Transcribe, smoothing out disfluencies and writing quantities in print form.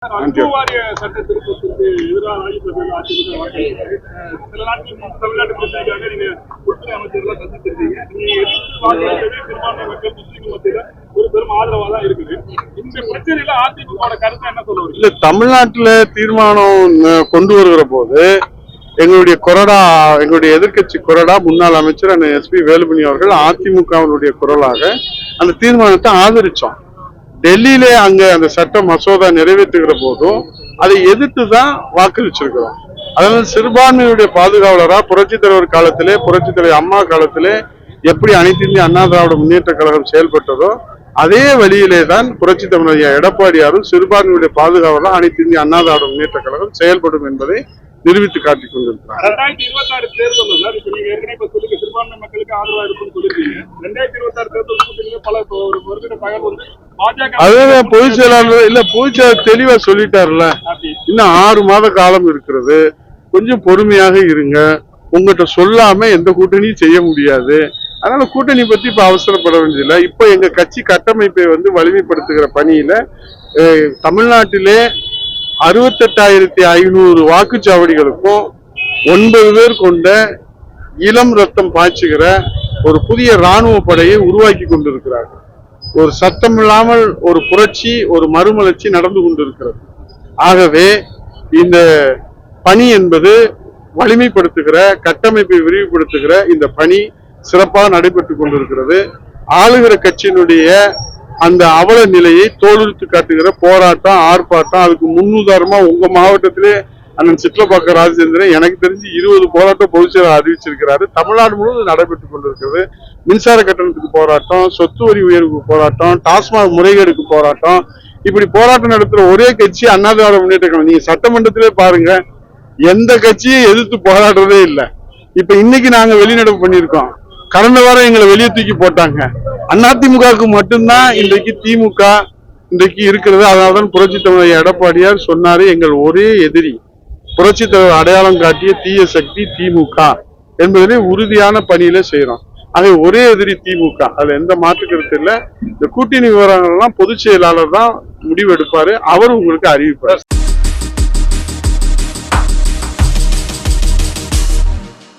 சட்ட திருத்தத்திற்கு எதிராக சில நாட்கள் தமிழ்நாட்டு பிரச்சனைக்காக நீங்க உள்துறை அமைச்சர்கள் சந்திச்சிருக்கீங்க. சிறுபான்மை மக்கள் முஸ்லீம் மத்தியில ஒரு பெரும் ஆதரவா தான் இருக்குது. இந்த பிரச்சனையில அதிமுக கருத்து என்ன சொல்லுவாங்க? இல்ல, தமிழ்நாட்டுல தீர்மானம் கொண்டு வருகிற போது எங்களுடைய கொறடா, எங்களுடைய எதிர்கட்சி கொறடா முன்னாள் அமைச்சர் அண்ணன் எஸ்பி வேலுமணி அவர்கள் அதிமுகவினுடைய குரலாக அந்த தீர்மானத்தை ஆதரிச்சோம். டெல்லியிலே அங்க அந்த சட்ட மசோதா நிறைவேற்றுகிற போதும் அதை எதிர்த்து தான் வாக்களிச்சிருக்கிறோம். அதனால சிறுபான்மையுடைய பாதுகாவலரா புரட்சி தலைவர் காலத்திலே, புரட்சி தலைவர் அம்மா காலத்திலே எப்படி அனைத்து இந்திய அண்ணா திராவிட முன்னேற்ற கழகம் செயல்பட்டதோ அதே வழியிலே தான் புரட்சி தமிழர் எடப்பாடியாரும் சிறுபான்மையுடைய பாதுகாவலர் அனைத்து இந்திய அண்ணா திராவிட முன்னேற்ற கழகம் செயல்படும் என்பதை நிரூபித்து காட்டிக் கொண்டிருக்கிறார். 2026 தேர்தல் சார், இப்ப நீங்க ஏற்கனவே சொல்லுங்க சிறுபான்மை மக்களுக்கு ஆதரவா இருக்கும்னு சொல்லிருக்கீங்க. 2026 தேர்தல் பல ஒரு தகவல் வந்து அதுதான் பொதுச் செயலாளர் இல்ல, பொதுச் செயலாளர் தெளிவா சொல்லிட்டாருல, இன்னும் 6 மாத காலம் இருக்கிறது, கொஞ்சம் பொறுமையாக இருங்க, உங்ககிட்ட சொல்லாம எந்த கூட்டணியும் செய்ய முடியாது. அதனால கூட்டணி பத்தி இப்ப அவசரப்பட வேண்டியதில்லை. இப்ப எங்க கட்சி கட்டமைப்பை வலிமைப்படுத்துகிற பணியில தமிழ்நாட்டிலே 68,500 வாக்குச்சாவடிகளுக்கும் 9 பேர் கொண்ட இளம் ரத்தம் பாய்ச்சுகிற ஒரு புதிய ராணுவ படையை உருவாக்கி கொண்டிருக்கிறார்கள். ஒரு சத்தம் இல்லாமல் ஒரு புரட்சி, ஒரு மறுமலர்ச்சி நடந்து கொண்டிருக்கிறது. ஆகவே இந்த பணி என்பது வலிமைப்படுத்துகிற, கட்டமைப்பை விரிவுபடுத்துகிற இந்த பணி சிறப்பாக நடைபெற்றுக் கொண்டிருக்கிறது. ஆளுகிற கட்சியினுடைய அந்த அவல நிலையை தோலுரித்து காட்டுகிற போராட்டம், ஆர்ப்பாட்டம், அதுக்கு முன்னுதாரணமா உங்க மாவட்டத்திலே அண்ணன் சிட்லப்பாக்க ராஜேந்திரன் எனக்கு தெரிஞ்சு 20 போராட்டம் பொதுச்செயலாளர் அறிவிச்சிருக்கிறாரு. தமிழ்நாடு முழுவதும் நடைபெற்றுக் கொண்டிருக்கிறது. மின்சார கட்டணத்துக்கு போராட்டம், சொத்து வரி உயர்வுக்கு போராட்டம், டாஸ்மாக் முறைகேடுக்கு போராட்டம், இப்படி போராட்டம் நடத்துற ஒரே கட்சி அண்ணா திராவிட முன்னேற்ற கழகம். நீங்க சட்டமன்றத்திலே பாருங்க, எந்த கட்சியை எதிர்த்து போராடுறதே இல்லை. இப்ப இன்னைக்கு நாங்க வெளிநடப்பு பண்ணியிருக்கோம். கடந்த வாரம் எங்களை வெளியே தூக்கி போட்டாங்க. அதிமுகவுக்கு மட்டும்தான் இன்றைக்கு திமுக இன்றைக்கு இருக்கிறது. அதனால்தான் புரட்சி தலைவர் எடப்பாடியார் சொன்னாரு, எங்கள் ஒரே எதிரி புரட்சி தலைவர் அடையாளம் காட்டிய தீய சக்தி திமுக என்பதிலே உறுதியான பணியில செய்யறோம். ஆக ஒரே எதிரி திமுக, அதுல எந்த மாற்று கருத்து இல்லை. இந்த கூட்டணி விவரங்கள் எல்லாம் பொதுச் செயலாளர் தான் முடிவெடுப்பாரு, அவர் உங்களுக்கு அறிவிப்பார்.